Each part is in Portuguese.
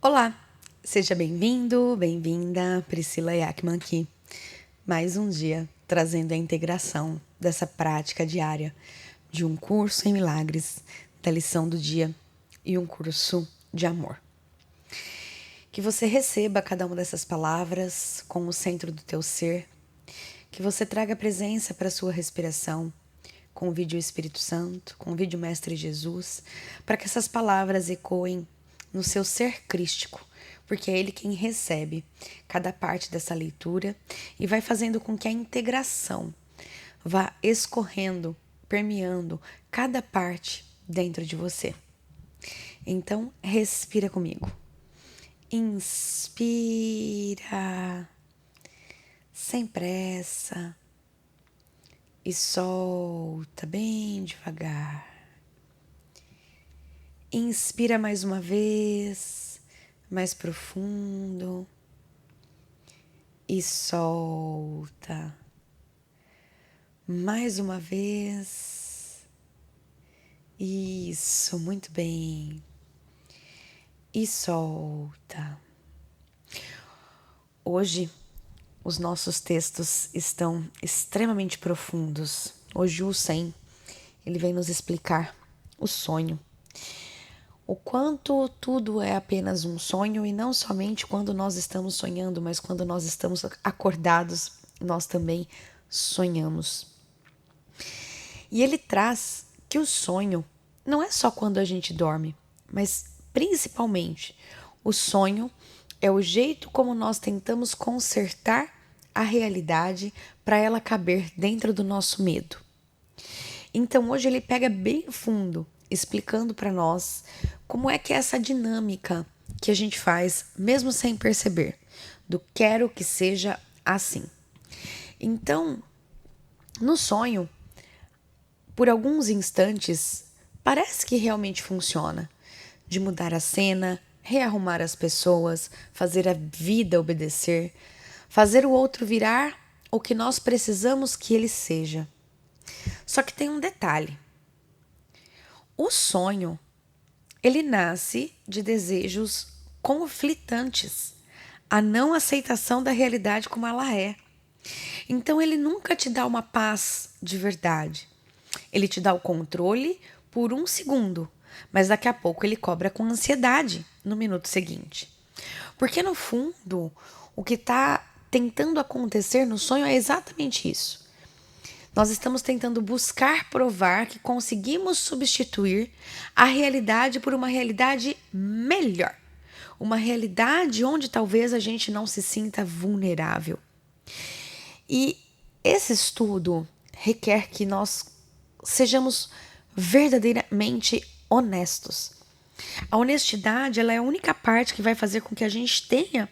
Olá, seja bem-vindo, bem-vinda, Priscila Yakman aqui. Mais um dia trazendo a integração dessa prática diária de um curso em milagres, da lição do dia e um curso de amor. Que você receba cada uma dessas palavras com o centro do teu ser, que você traga presença para a sua respiração, convide o Espírito Santo, convide o Mestre Jesus, para que essas palavras ecoem no seu ser crístico, porque é Ele quem recebe cada parte dessa leitura e vai fazendo com que a integração vá escorrendo, permeando cada parte dentro de você. Então, respira comigo. Inspira, sem pressa, e solta bem devagar. Inspira mais uma vez, mais profundo, e solta. Mais uma vez. Isso, muito bem. E solta. Hoje, os nossos textos estão extremamente profundos. Hoje o 100, ele vem nos explicar o sonho. O quanto tudo é apenas um sonho e não somente quando nós estamos sonhando, mas quando nós estamos acordados, nós também sonhamos. E ele traz que o sonho não é só quando a gente dorme, mas principalmente o sonho é o jeito como nós tentamos consertar a realidade para ela caber dentro do nosso medo. Então hoje ele pega bem fundo, explicando para nós como é que é essa dinâmica que a gente faz, mesmo sem perceber, do quero que seja assim. Então, no sonho, por alguns instantes, parece que realmente funciona, de mudar a cena, rearrumar as pessoas, fazer a vida obedecer, fazer o outro virar o que nós precisamos que ele seja. Só que tem um detalhe. O sonho, ele nasce de desejos conflitantes, a não aceitação da realidade como ela é. Então ele nunca te dá uma paz de verdade. Ele te dá o controle por um segundo, mas daqui a pouco ele cobra com ansiedade no minuto seguinte. Porque no fundo, o que está tentando acontecer no sonho é exatamente isso. Nós estamos tentando buscar provar que conseguimos substituir a realidade por uma realidade melhor. Uma realidade onde talvez a gente não se sinta vulnerável. E esse estudo requer que nós sejamos verdadeiramente honestos. A honestidade, ela é a única parte que vai fazer com que a gente tenha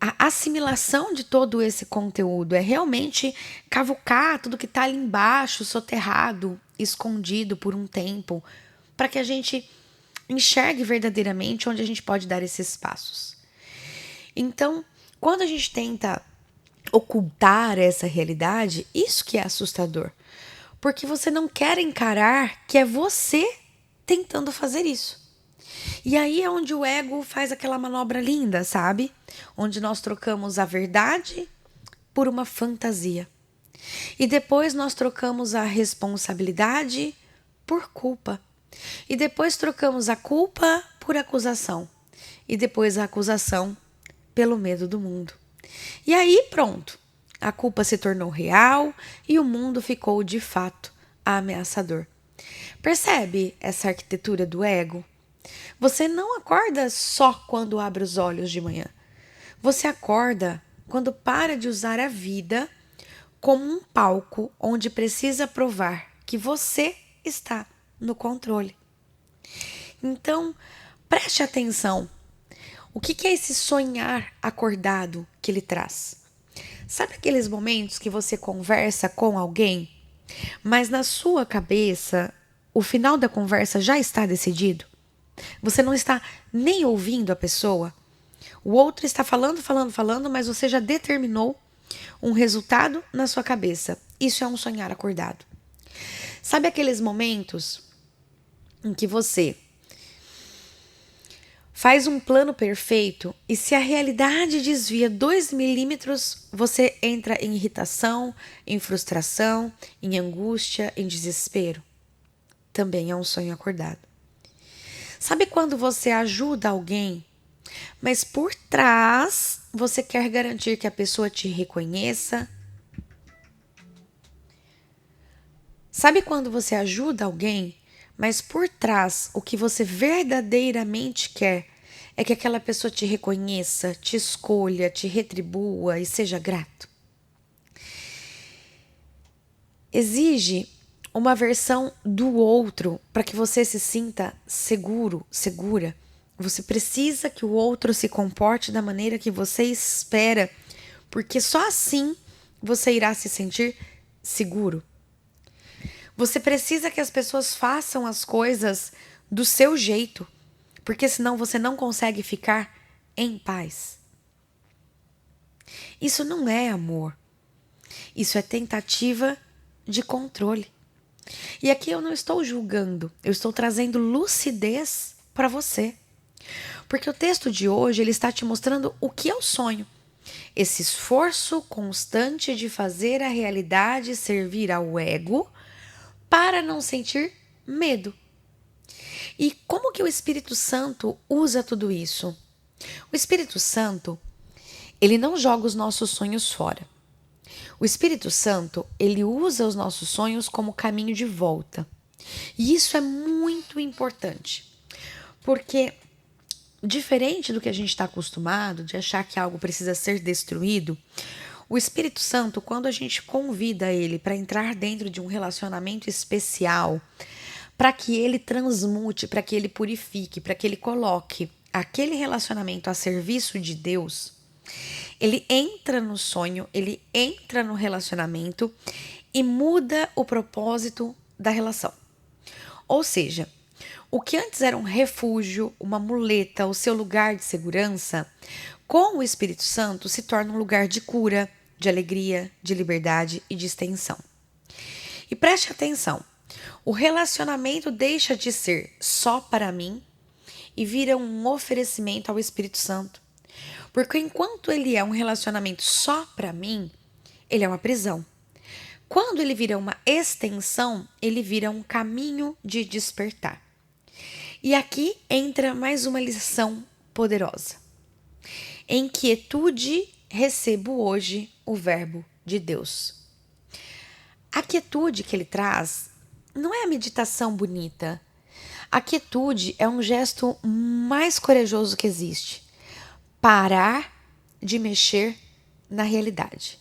a assimilação de todo esse conteúdo. É realmente cavucar tudo que está ali embaixo, soterrado, escondido por um tempo, para que a gente enxergue verdadeiramente onde a gente pode dar esses passos. Então, quando a gente tenta ocultar essa realidade, isso que é assustador. Porque você não quer encarar que é você tentando fazer isso. E aí é onde o ego faz aquela manobra linda, sabe? Onde nós trocamos a verdade por uma fantasia. E depois nós trocamos a responsabilidade por culpa. E depois trocamos a culpa por acusação. E depois a acusação pelo medo do mundo. E aí pronto, a culpa se tornou real e o mundo ficou de fato ameaçador. Percebe essa arquitetura do ego? Você não acorda só quando abre os olhos de manhã. Você acorda quando para de usar a vida como um palco onde precisa provar que você está no controle. Então, preste atenção. O que é esse sonhar acordado que ele traz? Sabe aqueles momentos que você conversa com alguém, mas na sua cabeça o final da conversa já está decidido? Você não está nem ouvindo a pessoa? O outro está falando, mas você já determinou um resultado na sua cabeça. Isso é um sonhar acordado. Sabe aqueles momentos em que você Faz um plano perfeito e se a realidade desvia 2 milímetros, você entra em irritação, em frustração, em angústia, em desespero. Também é um sonho acordado. Sabe quando você ajuda alguém, mas por trás você quer garantir que a pessoa te reconheça? Sabe quando você ajuda alguém, mas por trás o que você verdadeiramente quer é que aquela pessoa te reconheça, te escolha, te retribua e seja grato? Exige uma versão do outro para que você se sinta seguro, segura. Você precisa que o outro se comporte da maneira que você espera, porque só assim você irá se sentir seguro. Você precisa que as pessoas façam as coisas do seu jeito, porque senão você não consegue ficar em paz. Isso não é amor. Isso é tentativa de controle. E aqui eu não estou julgando, eu estou trazendo lucidez para você. Porque o texto de hoje ele está te mostrando o que é o sonho. Esse esforço constante de fazer a realidade servir ao ego para não sentir medo. E como que o Espírito Santo usa tudo isso? O Espírito Santo, ele não joga os nossos sonhos fora. O Espírito Santo, ele usa os nossos sonhos como caminho de volta. E isso é muito importante, porque diferente do que a gente está acostumado, de achar que algo precisa ser destruído, o Espírito Santo, quando a gente convida ele para entrar dentro de um relacionamento especial, para que ele transmute, para que ele purifique, para que ele coloque aquele relacionamento a serviço de Deus, ele entra no sonho, ele entra no relacionamento e muda o propósito da relação. Ou seja, o que antes era um refúgio, uma muleta, o seu lugar de segurança, com o Espírito Santo se torna um lugar de cura, de alegria, de liberdade e de extensão. E preste atenção, o relacionamento deixa de ser só para mim e vira um oferecimento ao Espírito Santo. Porque enquanto ele é um relacionamento só para mim, ele é uma prisão. Quando ele vira uma extensão, ele vira um caminho de despertar. E aqui entra mais uma lição poderosa. Em quietude recebo hoje o verbo de Deus. A quietude que ele traz não é a meditação bonita. A quietude é um gesto mais corajoso que existe. Parar de mexer na realidade.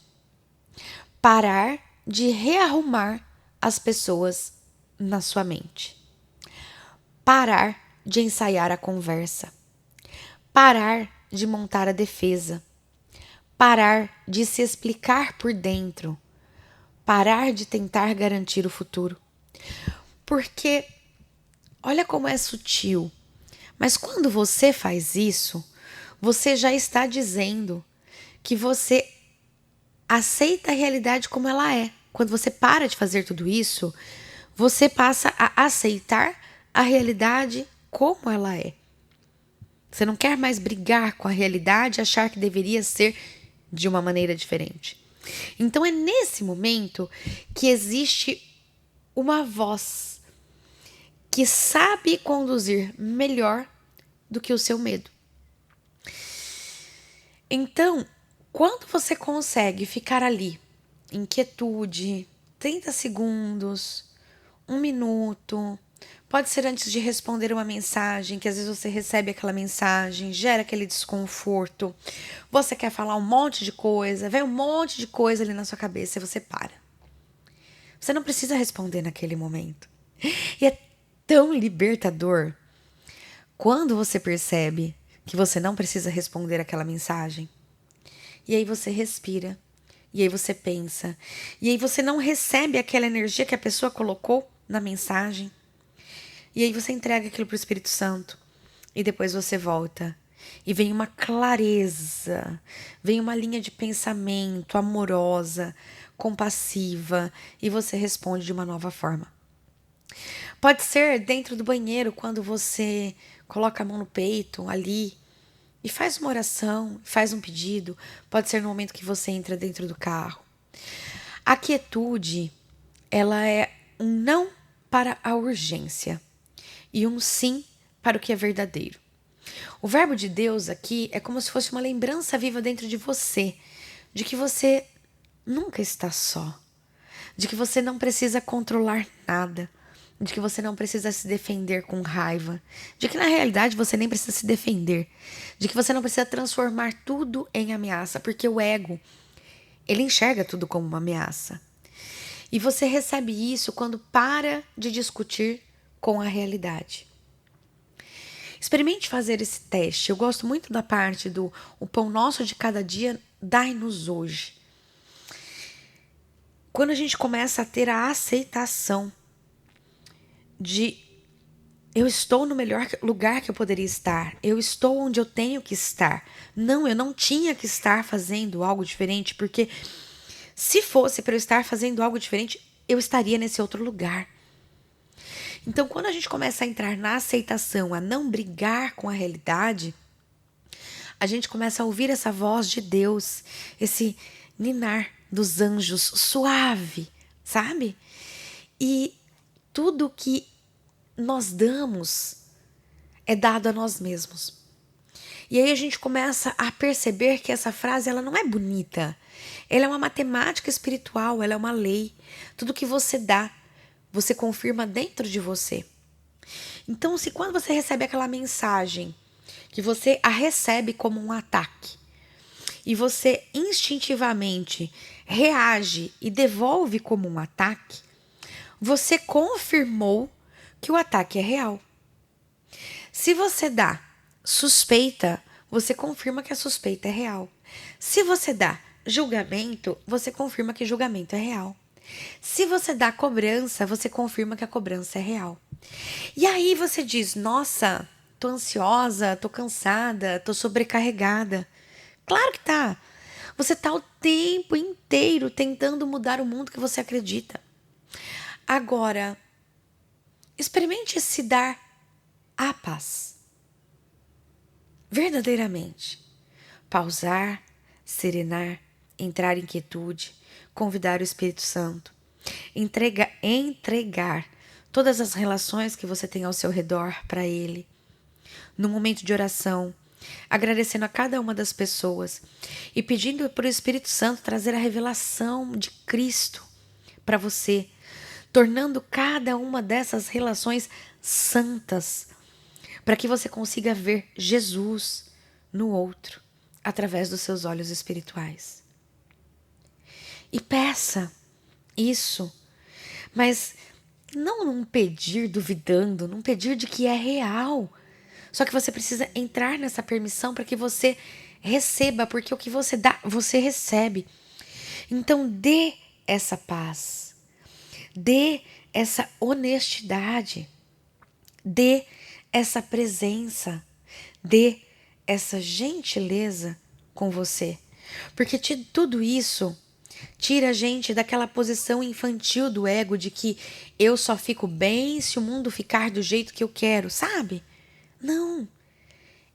Parar de rearrumar as pessoas na sua mente. Parar de ensaiar a conversa. Parar de montar a defesa. Parar de se explicar por dentro. Parar de tentar garantir o futuro. Porque, olha como é sutil, mas quando você faz isso, você já está dizendo que você aceita a realidade como ela é. Quando você para de fazer tudo isso, você passa a aceitar a realidade como ela é. Você não quer mais brigar com a realidade e achar que deveria ser de uma maneira diferente. Então é nesse momento que existe uma voz que sabe conduzir melhor do que o seu medo. Então, quando você consegue ficar ali, em quietude, 30 segundos, 1 minuto, pode ser antes de responder uma mensagem, que às vezes você recebe aquela mensagem, gera aquele desconforto, você quer falar um monte de coisa, vem um monte de coisa ali na sua cabeça e você para. Você não precisa responder naquele momento. E é tão libertador quando você percebe que você não precisa responder aquela mensagem. E aí você respira. E aí você pensa. E aí você não recebe aquela energia que a pessoa colocou na mensagem. E aí você entrega aquilo para o Espírito Santo. E depois você volta. E vem uma clareza. Vem uma linha de pensamento amorosa, compassiva. E você responde de uma nova forma. Pode ser dentro do banheiro, quando você coloca a mão no peito, ali, e faz uma oração, faz um pedido. Pode ser no momento que você entra dentro do carro. A quietude, ela é um não para a urgência e um sim para o que é verdadeiro. O verbo de Deus aqui é como se fosse uma lembrança viva dentro de você, de que você nunca está só, de que você não precisa controlar nada, de que você não precisa se defender com raiva, de que na realidade você nem precisa se defender, de que você não precisa transformar tudo em ameaça, porque o ego, ele enxerga tudo como uma ameaça. E você recebe isso quando para de discutir com a realidade. Experimente fazer esse teste. Eu gosto muito da parte do o pão nosso de cada dia, dai-nos hoje. Quando a gente começa a ter a aceitação de eu estou no melhor lugar que eu poderia estar, eu estou onde eu tenho que estar. Não, eu não tinha que estar fazendo algo diferente, porque se fosse para eu estar fazendo algo diferente, eu estaria nesse outro lugar. Então, quando a gente começa a entrar na aceitação, a não brigar com a realidade, a gente começa a ouvir essa voz de Deus, esse ninar dos anjos suave, sabe? E tudo que nós damos é dado a nós mesmos. E aí a gente começa a perceber que essa frase ela não é bonita. Ela é uma matemática espiritual, ela é uma lei. Tudo que você dá, você confirma dentro de você. Então, se quando você recebe aquela mensagem, que você a recebe como um ataque, e você instintivamente reage e devolve como um ataque, você confirmou que o ataque é real. Se você dá suspeita, você confirma que a suspeita é real. Se você dá julgamento, você confirma que julgamento é real. Se você dá cobrança, você confirma que a cobrança é real. E aí você diz, nossa, tô ansiosa, tô cansada, tô sobrecarregada. Claro que tá. Você tá o tempo inteiro tentando mudar o mundo que você acredita. Agora, experimente se dar a paz. Verdadeiramente. Pausar, serenar, entrar em quietude, convidar o Espírito Santo, entregar todas as relações que você tem ao seu redor para Ele. No momento de oração, agradecendo a cada uma das pessoas e pedindo para o Espírito Santo trazer a revelação de Cristo para você, tornando cada uma dessas relações santas, para que você consiga ver Jesus no outro, através dos seus olhos espirituais. E peça isso, mas não num pedir duvidando, num pedir de que é real. Só que você precisa entrar nessa permissão para que você receba, porque o que você dá, você recebe. Então dê essa paz, dê essa honestidade, dê essa presença, dê essa gentileza com você. Porque tudo isso tira a gente daquela posição infantil do ego de que eu só fico bem se o mundo ficar do jeito que eu quero, sabe? Não.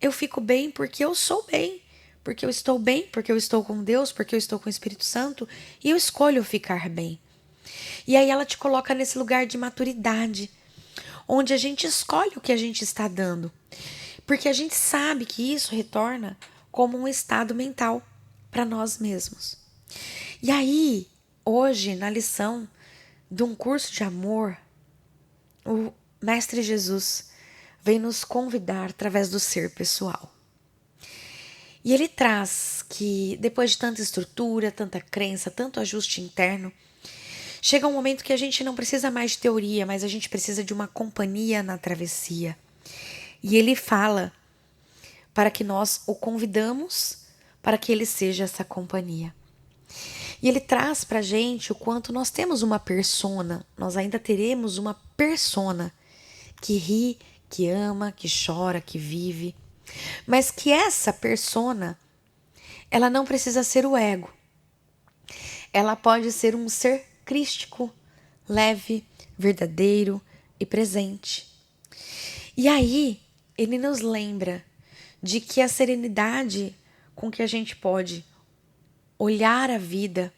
Eu fico bem porque eu sou bem. Porque eu estou bem, porque eu estou com Deus, porque eu estou com o Espírito Santo e eu escolho ficar bem. E aí ela te coloca nesse lugar de maturidade, onde a gente escolhe o que a gente está dando. Porque a gente sabe que isso retorna como um estado mental para nós mesmos. E aí, hoje, na lição de um curso de amor, o Mestre Jesus vem nos convidar através do ser pessoal. E ele traz que, depois de tanta estrutura, tanta crença, tanto ajuste interno, chega um momento que a gente não precisa mais de teoria, mas a gente precisa de uma companhia na travessia. E ele fala para que nós o convidamos para que ele seja essa companhia. E ele traz para a gente o quanto nós temos uma persona, nós ainda teremos uma persona que ri, que ama, que chora, que vive. Mas que essa persona, ela não precisa ser o ego. Ela pode ser um ser crístico, leve, verdadeiro e presente. E aí, ele nos lembra de que a serenidade com que a gente pode olhar a vida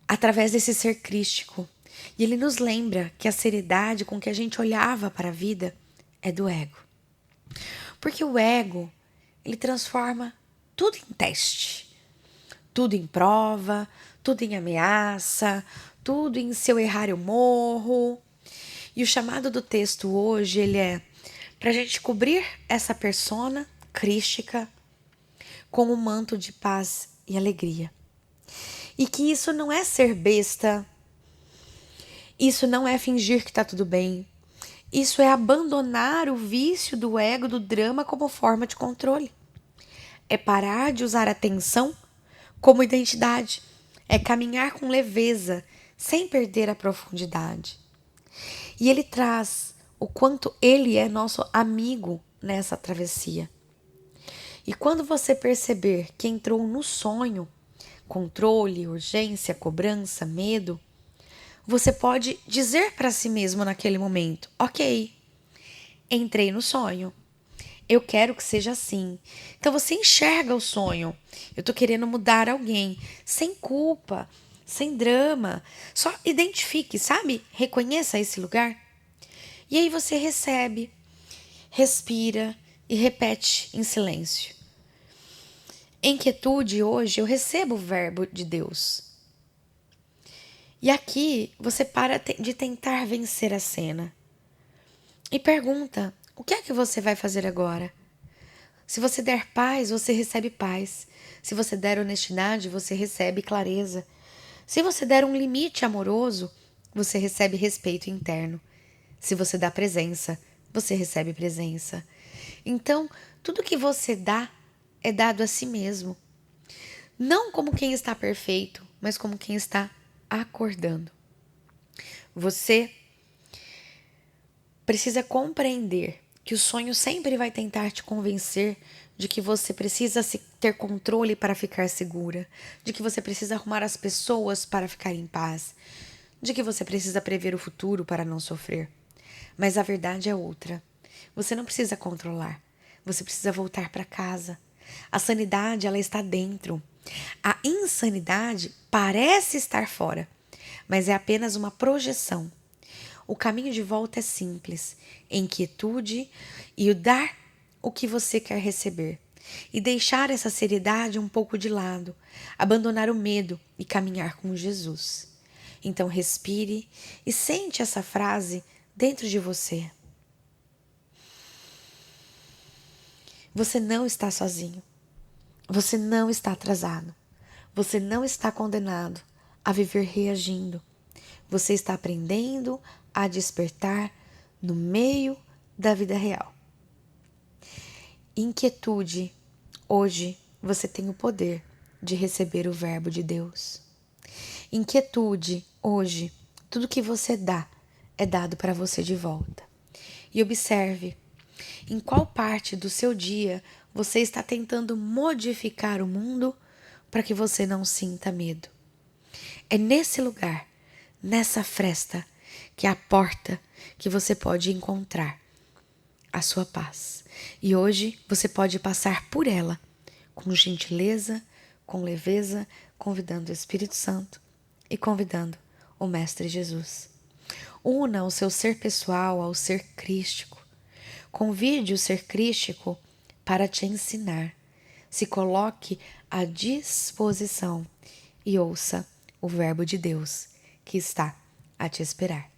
através desse ser crístico. E ele nos lembra que a seriedade com que a gente olhava para a vida é do ego. Porque o ego, ele transforma tudo em teste, tudo em prova, tudo em ameaça, tudo em se eu errar eu morro. E o chamado do texto hoje, ele é para a gente cobrir essa persona crística com um manto de paz e alegria. E que isso não é ser besta, isso não é fingir que está tudo bem, isso é abandonar o vício do ego, do drama como forma de controle. É parar de usar a tensão como identidade, é caminhar com leveza, sem perder a profundidade. E ele traz o quanto ele é nosso amigo nessa travessia. E quando você perceber que entrou no sonho, controle, urgência, cobrança, medo, você pode dizer para si mesmo naquele momento: ok, entrei no sonho. Eu quero que seja assim. Então você enxerga o sonho. Eu tô querendo mudar alguém, sem culpa, sem drama. Só identifique, sabe? Reconheça esse lugar. E aí você recebe, respira e repete em silêncio. Em quietude, hoje eu recebo o verbo de Deus. E aqui você para de tentar vencer a cena e pergunta: o que é que você vai fazer agora? Se você der paz, você recebe paz. Se você der honestidade, você recebe clareza. Se você der um limite amoroso, você recebe respeito interno. Se você dá presença, você recebe presença. Então, tudo que você dá é dado a si mesmo. Não como quem está perfeito, mas como quem está acordando. Você precisa compreender que o sonho sempre vai tentar te convencer de que você precisa ter controle para ficar segura, de que você precisa arrumar as pessoas para ficar em paz, de que você precisa prever o futuro para não sofrer. Mas a verdade é outra. Você não precisa controlar. Você precisa voltar para casa. A sanidade, ela está dentro. A insanidade parece estar fora, mas é apenas uma projeção. O caminho de volta é simples, em quietude e o dar o que você quer receber. E deixar essa seriedade um pouco de lado, abandonar o medo e caminhar com Jesus. Então respire e sente essa frase dentro de você. Você não está sozinho. Você não está atrasado. Você não está condenado a viver reagindo. Você está aprendendo a despertar no meio da vida real. Inquietude. Hoje você tem o poder de receber o verbo de Deus. Inquietude. Hoje tudo que você dá é dado para você de volta. E observe em qual parte do seu dia você está tentando modificar o mundo para que você não sinta medo. É nesse lugar, nessa fresta, que é a porta que você pode encontrar a sua paz. E hoje você pode passar por ela com gentileza, com leveza, convidando o Espírito Santo e convidando o Mestre Jesus. Una o seu ser pessoal ao ser crístico. Convide o ser crístico para te ensinar. Se coloque à disposição e ouça o verbo de Deus que está a te esperar.